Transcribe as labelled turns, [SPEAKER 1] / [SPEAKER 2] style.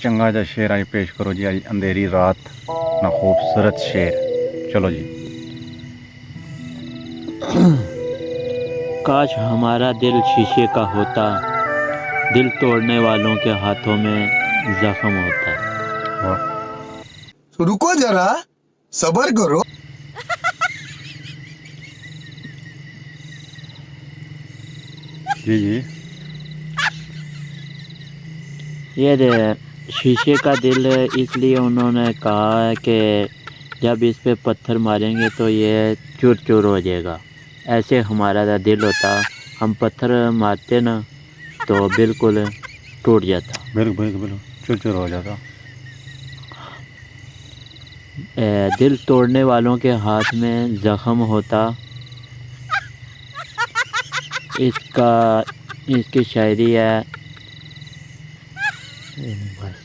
[SPEAKER 1] चंगा जा शेर आज पेश करो जी। आज अंधेरी रात ना खूबसूरत शेर। चलो जी।
[SPEAKER 2] काश हमारा दिल शीशे का होता, दिल तोड़ने वालों के हाथों में जख्म होता।
[SPEAKER 1] वाह।
[SPEAKER 3] रुको जरा, सबर करो।
[SPEAKER 1] जी जी।
[SPEAKER 2] शीशे का दिल इसलिए उन्होंने कहा है कि जब इस पे पत्थर मारेंगे तो ये चूर चूर हो जाएगा। ऐसे हमारा दिल होता, हम पत्थर मारते ना तो बिल्कुल टूट जाता।
[SPEAKER 1] बिल्कुल बिल्कुल बिल्कुल चुर चुर हो जाता।
[SPEAKER 2] दिल तोड़ने वालों के हाथ में जख्म होता। इसका इसकी शायरी है। बस।